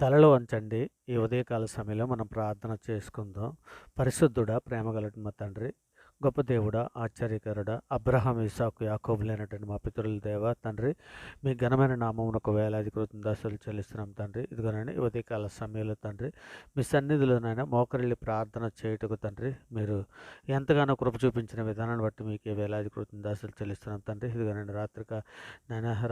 తలలు వంచండి. ఈ ఉదయకాల సమయంలో మనం ప్రార్థన చేసుకుందాం. పరిశుద్ధుడా, ప్రేమగలటి మా తండ్రి, గొప్ప దేవుడా, ఆశ్చర్యకరుడా, అబ్రహాం, ఇస్సాకు, యాకోబులైనటువంటి మా పితరుల దేవ తండ్రి, మీ ఘనమైన నామమునకు వేలాది కృతజ్ఞతాస్తుతులు చెల్లిస్తున్నాం తండ్రి. ఇదిగోనండి ఈ ఉదయకాల సమయంలో తండ్రి, మీ సన్నిధిలోనైనా మోకరిల్లి ప్రార్థన చేయుటకు తండ్రి, మీరు ఎంతగానో కృప చూపించిన విధానాన్ని బట్టి మీకు వేలాది కృతజ్ఞతాస్తుతులు చెల్లిస్తున్నాం తండ్రి. ఇదిగోనండి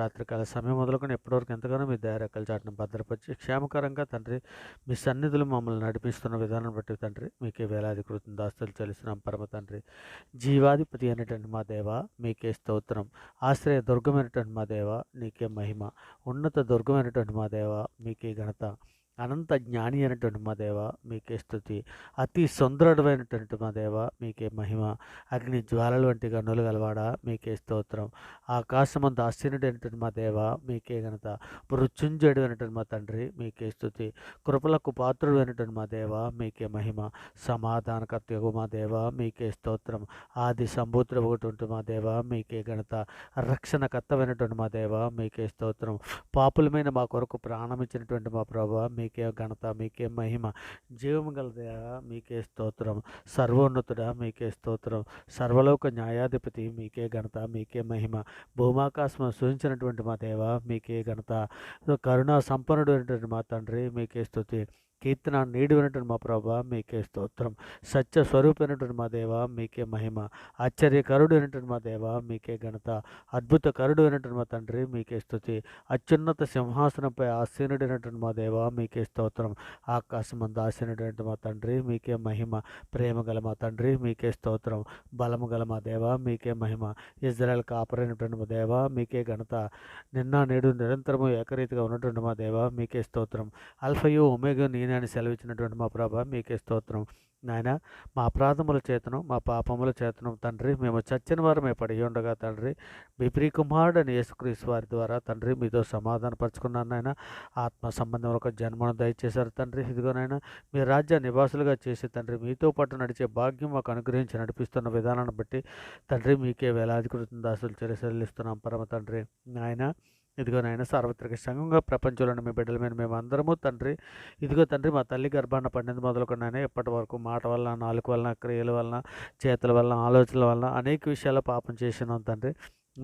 రాత్రికాల సమయం మొదలుకొని ఎప్పటివరకు ఎంతగానో మీ దయారెక్కల చాటును భద్రపరిచి క్షేమకరంగా తండ్రి, మీ సన్నిధులు మమ్మల్ని నడిపిస్తున్న విధానం బట్టి తండ్రి, మీకే వేలాది కృతజ్ఞతాస్తుతులు చెల్లిస్తున్నాం పరమ తండ్రి. జీవాధిపతి అయినటువంటి మా దేవ, మీకే స్తోత్రం. ఆశ్రయ దుర్గమైనటువంటి మా దేవ, నీకే మహిమ. ఉన్నత దుర్గమైనటువంటి మా దేవ, మీకే ఘనత. అనంత జ్ఞాని అయినటువంటి మా దేవ, మీకే స్తుతి. అతి సుందరుడమైనటువంటి మా దేవ, మీకే మహిమ. అగ్ని జ్వాలల వంటి గన్నులు గలవాడా, మీకే స్తోత్రం. ఆకాశమంత ఆశ్చర్యుడైనటువంటి మా దేవ, మీకే ఘనత. మృత్యుంజయుడు అయినటువంటి మా తండ్రి, మీకే స్తుతి. కృపలకు పాత్రుడు అయినటువంటి మా దేవ, మీకే మహిమ. సమాధానకర్తయగు మా దేవ, మీకే స్తోత్రం. ఆది సంబూత్ర ఒకటి మా దేవ, మీకే ఘనత. రక్షణకర్తమైనటువంటి మా దేవ, మీకే స్తోత్రం. పాపులమైన మా కొరకు ప్రాణమిచ్చినటువంటి మా ప్రభా, మీకే ఘనత, మీకే మహిమ. జీవము గల దేవ, మీకే స్తోత్రం. సర్వోన్నతుడా, మీకే స్తోత్రం. సర్వలోక న్యాయాధిపతి, మీకే ఘనత, మీకే మహిమ. భూమాకాశం సూచించినటువంటి మా దేవ, మీకే ఘనత. కరుణా సంపన్నుడు అయినటువంటి మా తండ్రి, మీకే స్తుతి. కీర్తన నీడినటువంటి మా ప్రభా, మీకే స్తోత్రం. సత్య స్వరూపమైనటువంటి మా దేవ, మీకే మహిమ. ఆశ్చర్యకరుడు అయినటువంటి మా దేవ, మీకే ఘనత. అద్భుతకరుడు అయినటువంటి మా తండ్రి, మీకే స్తుతి. అత్యున్నత సింహాసనంపై ఆసీనుడైనటువంటి మా దేవ, మీకే స్తోత్రం. ఆకాశమందు ఆసీనుడైనటువంటి మా తండ్రి, మీకే మహిమ. ప్రేమ గల మా తండ్రి, మీకే స్తోత్రం. బలము గల మా దేవ, మీకే మహిమ. ఇజ్రాయెల్ కాపరైనటువంటి మా దేవ, మీకే ఘనత. నిన్న నేడు నిరంతరము ఏకరీతిగా ఉన్నటువంటి మా దేవ, మీకే స్తోత్రం. అల్ఫయు ఒమేగా నేనే అని సెలవిచ్చినటువంటి మా ప్రభ, మీకే స్తోత్రం. నాయన, మా అపరాధముల చేతను మా పాపముల చేతను తండ్రి, మేము చచ్చిన వారమే పడి ఉండగా తండ్రి, మీ ప్రియకుమారుడని యేసుక్రీస్తు వారి ద్వారా తండ్రి, మీతో సమాధానపరుచుకున్నాను నాయన. ఆత్మ సంబంధం ఒక జన్మను దయచేశారు తండ్రి. ఇదిగోనైనా మీ రాజ్య నివాసులుగా చేసి తండ్రి, మీతో పాటు నడిచే భాగ్యం మాకు అనుగ్రహించి నడిపిస్తున్న విధానాన్ని బట్టి తండ్రి, మీకే వేలాది కృతజ్ఞతాస్తుతులు చెల్లిస్తున్నాం పరమ తండ్రి. నాయన, ఇదిగో నాయన, సార్వత్రిక సంఘంగా ప్రపంచంలోని మీ బిడ్డల మీద మేము అందరము తండ్రి, ఇదిగో తండ్రి, మా తల్లి గర్భాన పడినది మొదలుకున్నానే ఇప్పటి వరకు మాట వలన, నాలుక వలన, క్రియల వలన, చేతుల వలన, ఆలోచనల వలన అనేక విషయాల్లో పాపం చేసినాం తండ్రి.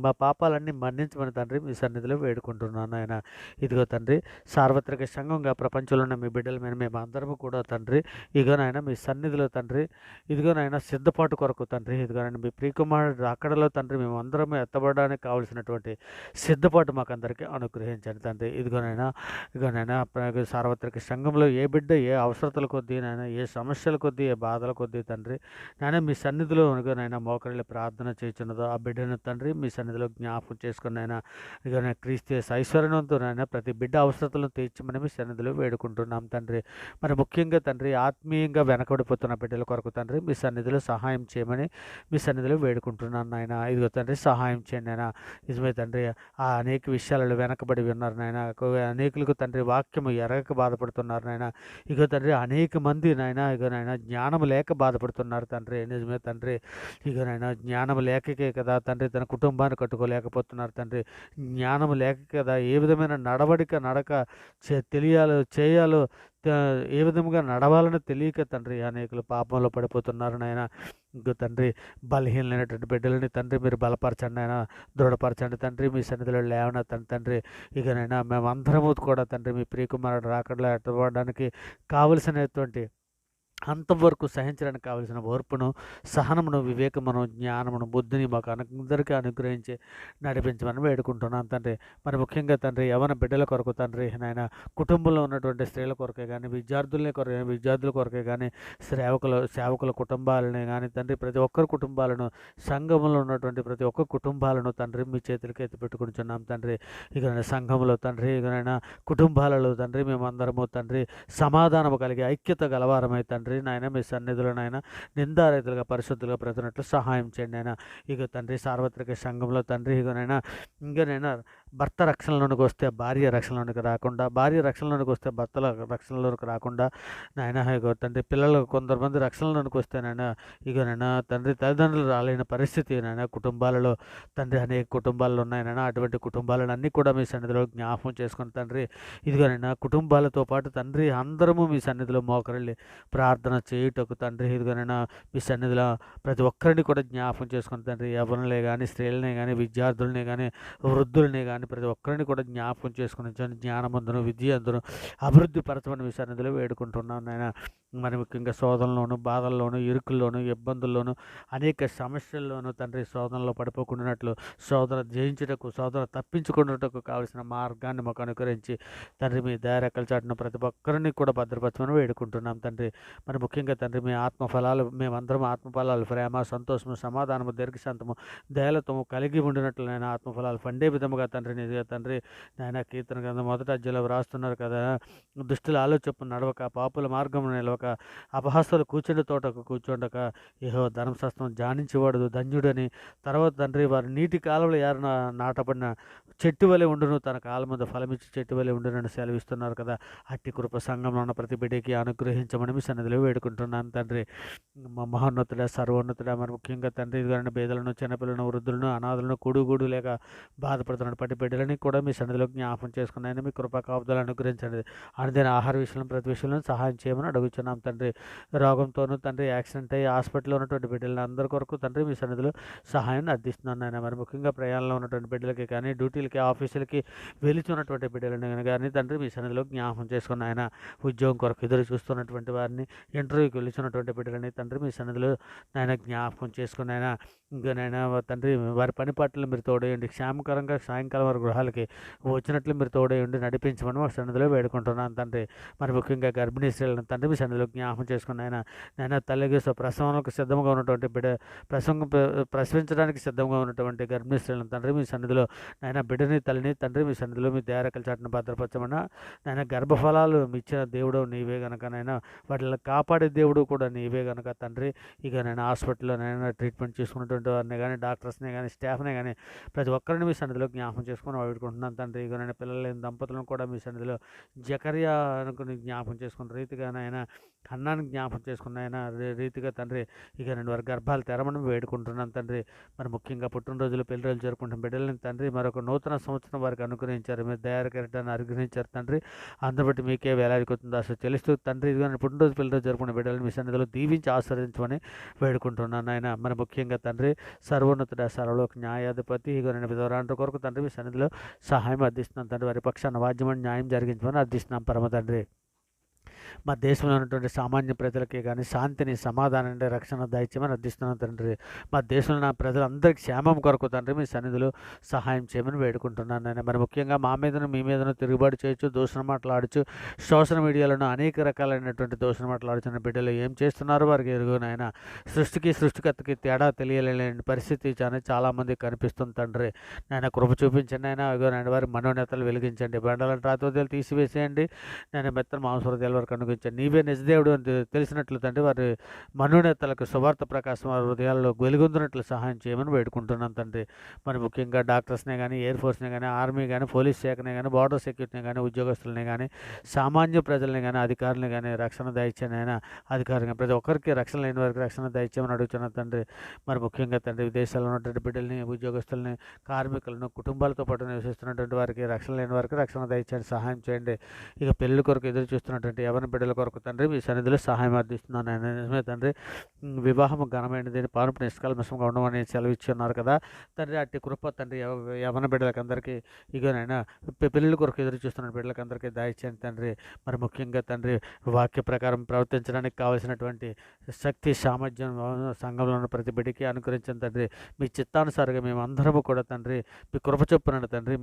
మా పాపాలన్నీ మన్నించమని తండ్రి మీ సన్నిధిలో వేడుకుంటున్నాను ఆయన. ఇదిగో తండ్రి, సార్వత్రిక సంఘంగా ప్రపంచంలో ఉన్న మీ బిడ్డల మీద మేము అందరము కూడా తండ్రి, ఇదిగోనైనా మీ సన్నిధిలో తండ్రి, ఇదిగోనైనా సిద్ధపాటు కొరకు తండ్రి, ఇదిగోనైనా మీ ప్రియకుమారుడు అక్కడలో తండ్రి, మేము అందరము ఎత్తబడడానికి కావలసినటువంటి సిద్ధపాటు మాకు అందరికీ అనుగ్రహించండి తండ్రి. ఇదిగోనైనా సార్వత్రిక సంఘంలో ఏ బిడ్డ ఏ అవసరతల కొద్దీ నైనా, ఏ సమస్యల కొద్దీ, ఏ బాధల కొద్దీ తండ్రి, నాయన మీ సన్నిధిలో ఇదిగోనైనా మోకరిల్లి ప్రార్థన చేస్తున్నదో ఆ బిడ్డను తండ్రి మీ సన్నిధిలో జ్ఞాపకం చేసుకుని అయినా, ఇక క్రీస్తు ఐశ్వర్యంతో నాయన ప్రతి బిడ్డ అవసరతలను తీర్చమని మీ సన్నిధిలో వేడుకుంటున్నాం తండ్రి. మరి ముఖ్యంగా తండ్రి, ఆత్మీయంగా వెనకబడిపోతున్న బిడ్డల కొరకు తండ్రి మీ సన్నిధిలో సహాయం చేయమని మీ సన్నిధిలో వేడుకుంటున్నాను నాయన. ఇదిగో తండ్రి, సహాయం చేయండి నాయన. నిజమే తండ్రి, ఆ అనేక విషయాలలో వెనకబడి ఉన్నారు నాయన. అనేకులకు తండ్రి వాక్యము ఎరగక బాధపడుతున్నారు నాయన. ఇగో తండ్రి, అనేక మంది నాయన, ఇగో నాయన జ్ఞానం లేక బాధపడుతున్నారు తండ్రి. నిజమే తండ్రి, ఇగో నాయన జ్ఞానం లేకకే కదా తండ్రి తన కుటుంబాన్ని కట్టుకోలేకపోతున్నారు తండ్రి. జ్ఞానం లేక కదా ఏ విధమైన నడక చేయాలో ఏ విధముగా నడవాలని తెలియక తండ్రి అనేకులు పాపంలో పడిపోతున్నారు నాయన. ఇంకో తండ్రి, బలహీనమైనటువంటి బిడ్డలని తండ్రి మీరు బలపరచండి ఆయన, దృఢపరచండి తండ్రి, మీ సన్నిధిలో లేవనెత్తండి తండ్రి. ఇకనైనా మేమందరము కూడా తండ్రి మీ ప్రియకుమారుడు రాకడలో ఎట్టబడడానికి కావలసినటువంటి అంతవరకు సహించడానికి కావలసిన ఓర్పును, సహనమును, వివేకమును, జ్ఞానమును, బుద్ధిని మాకు అందరికీ అనుగ్రహించి నడిపించమని వేడుకుంటున్నాను తండ్రి. మరి ముఖ్యంగా తండ్రి, యవన బిడ్డల కొరకు తండ్రి నాయన, కుటుంబంలో ఉన్నటువంటి స్త్రీల కొరకే కానీ, విద్యార్థుల కొరకే కానీ, సేవకుల కుటుంబాలని కానీ తండ్రి, ప్రతి ఒక్కరి కుటుంబాలను, సంఘంలో ఉన్నటువంటి ప్రతి ఒక్క కుటుంబాలను తండ్రి మీ చేతులకి ఎత్తి పెట్టుకుంటున్నాం తండ్రి. ఇక సంఘంలో తండ్రి, ఇకనైనా కుటుంబాలలో తండ్రి, మేమందరము తండ్రి సమాధానము కలిగి ఐక్యత గలవారమై తండ్రి నాయన మీ సన్నిధిలో నాయన నిందారైతులుగా పరిశుద్ధులుగా బ్రతున్నట్లు సహాయం చేయండి నాయన. ఇక తండ్రి, సార్వత్రిక సంఘంలో తండ్రి, ఇంకనైనా భర్త రక్షణలోనికి వస్తే భార్య రక్షణలోనికి రాకుండా, భార్య రక్షణలోనికి వస్తే భర్తల రక్షణలోనికి రాకుండా నాయన ఇగో తండ్రి, పిల్లలు కొంతమంది రక్షణలోనికి వస్తే నాయన ఇగో నాయన తండ్రి, తల్లిదండ్రులు రాలేని పరిస్థితి నాయన కుటుంబాలలో తండ్రి, అనేక కుటుంబాలు ఉన్నాయి నాయన. అటువంటి కుటుంబాలను అన్నీ కూడా మీ సన్నిధిలో జ్ఞాపకం చేసుకుని తండ్రి, ఇదిగోనైనా కుటుంబాలతో పాటు తండ్రి అందరము మీ సన్నిధిలో మోకరిల్లి ప్రార్థన చేయుటకు తండ్రి, ఇదిగోనైనా మీ సన్నిధిలో ప్రతి ఒక్కరిని కూడా జ్ఞాపకం చేసుకుని తండ్రి, యవ్వనులే కానీ, స్త్రీలనే కానీ, విద్యార్థులనే కానీ, వృద్ధులనే కానీ ప్రతి ఒక్కరిని కూడా జ్ఞాపకం చేసుకుని జ్ఞానమందును, విద్య అందును అభివృద్ధి పరచమని మీ సన్నిధిలో వేడుకుంటున్నాను నాయన. మరి ముఖ్యంగా శోధనలోను, బాధల్లోను, ఇరుకుల్లోను, ఇబ్బందుల్లోను, అనేక సమస్యల్లోనూ తండ్రి శోధనలో పడిపోకుండానట్లు, శోధన జయించుటకు, శోధన తప్పించుకున్నటకు కావలసిన మార్గాన్ని మాకు అనుకరించి తండ్రి, మీ దయారెక్కల చాటున ప్రతి ఒక్కరిని కూడా భద్రపరచమని వేడుకుంటున్నాం తండ్రి. మరి ముఖ్యంగా తండ్రి, మీ ఆత్మఫలాలు మేమందరం ఆత్మఫలాలు ప్రేమ, సంతోషము, సమాధానము, దీర్ఘశాంతము, దయాలతము కలిగి ఉండినట్లు నేను ఆత్మఫలాలు పండే విధముగా తండ్రి, నిజంగా తండ్రి నాయన కీర్తన గ్రంథం 1వ అధ్యాయంలో వ్రాస్తున్నారు కదా, దుష్టుల ఆలోచన నడవక, పాపుల మార్గం నిలవక, అపహాస్తులు కూర్చుండి తోటకు కూర్చోండక, యెహోవా ధర్మశాస్త్రం ధ్యానించేవాడు ధన్యుడని. తర్వాత తండ్రి, వారి నీటి కాలంలో ఎవరైనా నాటబడిన చెట్టు వలె ఉండును, తన కాలం మీద ఫలమిచ్చి చెట్టు వలె ఉండునని సెలవిస్తున్నారు కదా. అట్టి కృప సంఘంలో ఉన్న ప్రతి బిడ్డకి అనుగ్రహించమని మీ సన్నిధిలో వేడుకుంటున్నాను తండ్రి. మా మహోన్నతుడ, సర్వోన్నతుడ, మరి ముఖ్యంగా తండ్రి ఇదిగోనైనా పేదలను, చిన్నపిల్లలను, వృద్ధులను, అనాథులను, కూడు లేక బాధపడుతున్న పట్టి బిడ్డలని కూడా మీ సన్నిధిలో జ్ఞాపకం చేసుకున్నాయని మీ కృపా కాపుదలు అనుగ్రహించండి. అనుదిన ఆహార విషయంలో ప్రతి విషయంలో సహాయం చేయమని అడుగుతున్నాం తండ్రి. రోగంతోనూ తండ్రి, యాక్సిడెంట్ అయ్యి హాస్పిటల్లో ఉన్నటువంటి బిడ్డలను అందరి కొరకు తండ్రి మీ సన్నిధిలో సహాయాన్ని అర్థిస్తున్నాను నాయన. మరి ముఖ్యంగా ప్రయాణంలో ఉన్నటువంటి బిడ్డలకి కానీ, డ్యూటీలకి, ఆఫీసులకి వెళుతున్నటువంటి బిడ్డలను కానీ తండ్రి మీ సన్నిధిలో జ్ఞాపకం చేసుకున్న ఆయన, ఉద్యోగం కొరకు ఎదురు చూస్తున్నటువంటి వారిని, ఇంటర్వ్యూకి వెళుతున్నటువంటి బిడ్డలని తండ్రి మీ సన్నిధిలో నాయన జ్ఞాపకం చేసుకున్న ఆయన, ఇంకా నాయన తండ్రి వారి పని పట్ల మీరు తోడేయండి, క్షేమకరంగా సాయంకాలం వారి గృహాలకి వచ్చినట్లు మీరు తోడేయండి, నడిపించమని మా సన్నిధిలో వేడుకుంటున్నాను తండ్రి. మరి ముఖ్యంగా గర్భిణీ స్త్రీలను తండ్రి మీ సన్నిధిలో జ్ఞాపకం చేసుకున్న ఆయన, నాయన తల్లికి ప్రసవాలకు సిద్ధంగా ఉన్నటువంటి బిడ్డ, ప్రసవించడానికి సిద్ధంగా ఉన్నటువంటి గర్భిణీ స్త్రీలను తండ్రి మీ సన్నిధిలో నాయన, బిడ్డని తల్లిని తండ్రి మీ సన్నిధిలో మీ దయారెక్కల చాటున భద్రపరచమన్నా నాయన. గర్భఫలాలు ఇచ్చిన దేవుడు నీవే గనక నాయన, వాటిని కాపాడే దేవుడు కూడా నీవే గనక తండ్రి. ఇక నేను హాస్పిటల్లో నైనా ట్రీట్మెంట్ చేసుకున్నటువంటి వారిని కానీ, డాక్టర్స్ని కానీ, స్టాఫ్ని కానీ ప్రతి ఒక్కరిని మీ సన్నిధిలో జ్ఞాపకం చేసుకుని వాడుకుంటున్నాను తండ్రి. ఇక నేను పిల్లలు లేని దంపతులను కూడా మీ సన్నిధిలో జకర్యా అనుకుని జ్ఞాపకం చేసుకున్న రీతిగా నాయన, అన్నాన్ని జ్ఞాపకం చేసుకున్న ఆయన రీతిగా తండ్రి, ఇక నేను వారి గర్భాలు తెరమని వేడుకుంటున్నాను తండ్రి. మరి ముఖ్యంగా పుట్టినరోజులు, పెళ్లి రోజులు జరుపుకుంటున్న బిడ్డలని తండ్రి మరొక నూతన సంవత్సరం వారికి అనుగ్రహించారు, మీరు దయాకరటాన్ని అనుగ్రహించారు తండ్రి. అందరి బట్టి మీకే వేలాడిపోతుంది అసలు తెలుస్తూ తండ్రి. ఇదిగో పుట్టినరోజు, పెళ్లి రోజు జరుపుకున్న బిడ్డలను మీ సన్నిధిలో దీవించి ఆశీర్వదించమని వేడుకుంటున్నాను ఆయన. మరి ముఖ్యంగా తండ్రి, సర్వోన్నతుడ, సర్వలోక న్యాయాధిపతి, ఇగో నేను విధవరాండ్ర కొరకు తండ్రి మీ సన్నిధిలో సహాయం అర్థిస్తున్నాను తండ్రి. వారి పక్షాన వాద్యమని న్యాయం జరిగించమని అర్థిస్తున్నాం పరమ తండ్రి. మా దేశంలో ఉన్నటువంటి సామాన్య ప్రజలకే కానీ శాంతిని, సమాధానాన్ని, రక్షణ దయచేయమని అర్థిస్తున్నాను తండ్రి. మా దేశంలో నా ప్రజలందరికీ క్షేమం కొరకు తండ్రి మీ సన్నిధిలో సహాయం చేయమని వేడుకుంటున్నాను నేను. మరి ముఖ్యంగా మా మీదను, మీ మీదను తిరుగుబాటు చేయొచ్చు, దూషణ మాట్లాడచ్చు, సోషల్ మీడియాలోనూ అనేక రకాలైనటువంటి దూషణ మాట్లాడుతున్న బిడ్డలు ఏం చేస్తున్నారు వారికి ఎరుగునైనా. సృష్టికర్తకి తేడా తెలియలేని పరిస్థితి చాలామంది కనిపిస్తుంది తండ్రి. నాయన కృప చూపించండి ఆయన. ఇగో నాయన వారి మనోనేతలు వెలిగించండి, బండలను రాతోదేలు తీసివేసేయండి. నేను మెత్తన మాంసహృదయాల వరకు అనుగ్రహించండి. నీవే నిజదేవుడు అని తెలిసినట్లు తండ్రి వారి మనోనేతలకు సువార్త ప్రకాశం వారి హృదయాల్లో వెలుగొందినట్లు సహాయం చేయమని వేడుకుంటున్నాను తండ్రి. మరి ముఖ్యంగా డాక్టర్స్నే కానీ, ఎయిర్ ఫోర్స్నే కానీ, ఆర్మీ కానీ, పోలీస్ శాఖనే కానీ, బార్డర్ సెక్యూరిటీని కానీ, ఉద్యోగస్తులనే కానీ, సామాన్య ప్రజల్ని కానీ, అధికారులని కానీ రక్షణ దయచేయనైనా. అధికారులుగా ప్రతి ఒక్కరికి రక్షణ లేని వారికి రక్షణ దయచేయమని అడుగుతున్నాను తండ్రి. మరి ముఖ్యంగా తండ్రి విదేశాల్లో ఉన్నటువంటి బిడ్డల్ని, ఉద్యోగస్తుల్ని, కార్మికులను, కుటుంబాలతో పాటు నివసిస్తున్నటువంటి వారికి రక్షణ లేని వారికి రక్షణ దయచేయండి, సహాయం చేయండి. ఇక పెళ్లి కొరకు ఎదురు చూస్తున్నటువంటి ఎవరి బిడ్డల కొరకు తండ్రి మీ సన్నిధిలో సహాయం అర్థిస్తున్నాను ఆయన. నిజమే తండ్రి, వివాహం ఘనమైనది, పానుపు నిష్కల్మషంగా ఉండమని సెలవిచ్చి ఉన్నారు కదా తండ్రి. అట్టి కృప తండ్రి యవన బిడ్డలకు అందరికీ, ఇగోనైనా పెళ్ళిళ్ళ కొరకు ఎదురు చూస్తున్న బిడ్డలకు అందరికీ దయచేయండి తండ్రి. మరి ముఖ్యంగా తండ్రి వాక్య ప్రకారం ప్రవర్తించడానికి కావలసినటువంటి శక్తి, సామర్థ్యం సంఘంలో ఉన్న ప్రతి బిడ్డకి అనుకరించండి తండ్రి. మీ చిత్తానుసారంగా మేము అందరము కూడా తండ్రి మీ కృప చొప్పున తండ్రి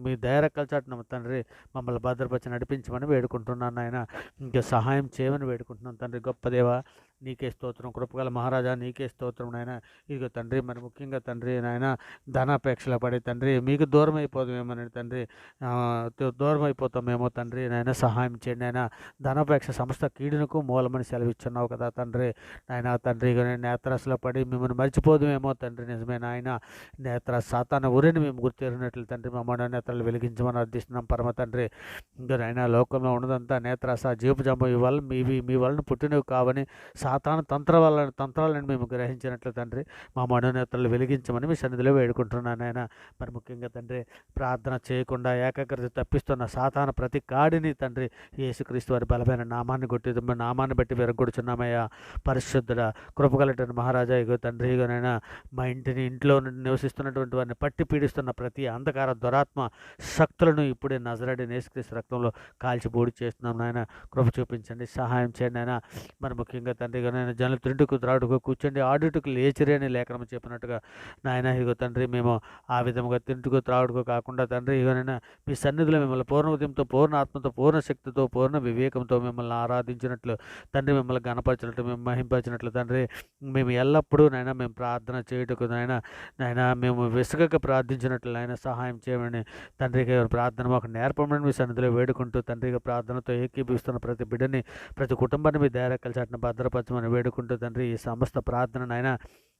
మీ దయరెక్కల చాటున తండ్రి మమ్మల్ని భద్రపరిచి నడిపించమని వేడుకుంటున్నాను ఆయన. ఇంకా సహాయం చేయమని వేడుకుంటున్నాను తండ్రి. గొప్ప దేవ, నీకే స్తోత్రం. కృపగల మహారాజా నీకే స్తోత్రం నాయన. ఇదిగో తండ్రి మరి ముఖ్యంగా తండ్రి నాయన ధనాపేక్షలో పడి తండ్రి మీకు దూరం అయిపోతామేమోనండి తండ్రి, దూరం అయిపోతామేమో తండ్రి నాయన సహాయం చేయండి నాయన. ధనాపేక్ష సమస్త కీడునకు మూలమని సెలవిచ్చున్నావు కదా తండ్రి నాయన. తండ్రి నేత్రాసలో పడి మిమ్మల్ని మర్చిపోదుమేమో తండ్రి, నిజమే నాయన. నేత్ర సాతాన ఊరిని మేము గుర్తెరిగినట్లు తండ్రి మా మనోనేత్రాలు వెలిగించమని అర్థిస్తున్నాం పరమ తండ్రి. ఇంకా నాయన లోకంలో ఉన్నదంతా నేత్రాస జీపు జంబ ఇవాళ మీ వలన పుట్టినవి కావని సాతాన తంత్రాలను మేము గ్రహించినట్లు తండ్రి మా మనోనేత్రాలు వెలిగించమని మీ సన్నిధిలో వేడుకుంటున్నాను నాయన. మరి ముఖ్యంగా తండ్రి ప్రార్థన చేయకుండా ఏకాగ్రత తప్పిస్తున్న సాతాన ప్రతి కాడిని తండ్రి యేసుక్రీస్తు వారి బలమైన నామాన్ని నామాన్ని బట్టి విరగొడుచున్నామయ్యా. పరిశుద్ధుడా కృపగలటని మహారాజా ఇగో తండ్రి ఇగోనైనా మా ఇంట్లో నివసిస్తున్నటువంటి వారిని పట్టి పీడిస్తున్న ప్రతి అంధకార దురాత్మ శక్తులను ఇప్పుడే నజరేయుడైన యేసుక్రీస్తు రక్తంలో కాల్చి బూడి చేస్తున్నాం నాయన. కృప చూపించండి, సహాయం చేయండి నాయన. మరి ముఖ్యంగా తండ్రి నాయన జనులు తింటుకు త్రాడుకు కూర్చోండి ఆడుటకు లేచిరి అని లేఖనం చెప్పినట్టుగా నాయన ఇగో తండ్రి మేము ఆ విధముగా తింటుకు త్రాడుకు కాకుండా తండ్రి ఇగోనైనా మీ సన్నిధిలో మిమ్మల్ని పూర్ణ ఉదయంతో పూర్ణ ఆత్మతో పూర్ణ శక్తితో పూర్ణ వివేకంతో మిమ్మల్ని ఆరాధించినట్లు తండ్రి, మిమ్మల్ని గణపరిచినట్లు మేము మహింపరిచినట్లు తండ్రి మేము ఎల్లప్పుడూ నాయన మేము ప్రార్థన చేయుటకు నాయన మేము విసుగక ప్రార్థించినట్లు నాయన సహాయం చేయమని తండ్రికి ప్రార్థన మాకు నేర్పమని మీ సన్నిధిలో వేడుకుంటూ తండ్రిగా ప్రార్థనతో ఏకీభవిస్తున్న ప్రతి బిడ్డని ప్రతి కుటుంబాన్ని మీ దయరెక్కల చాటున భద్రపరచమని వేడుకుంటూ తండ్రి ఈ సమస్త ప్రార్థన నాయన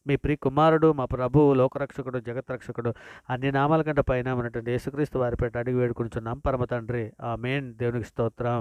మీ ప్రియ కుమారుడు మా ప్రభువు లోకరక్షకుడు జగత్రక్షకుడు అన్ని నామాల కంటే పైన ఉన్నటువంటి యేసుక్రీస్తు వారిపేట అడిగి వేడుకుంటున్నాం పరమ తండ్రి. ఆమేన్. దేవునికి స్తోత్రం.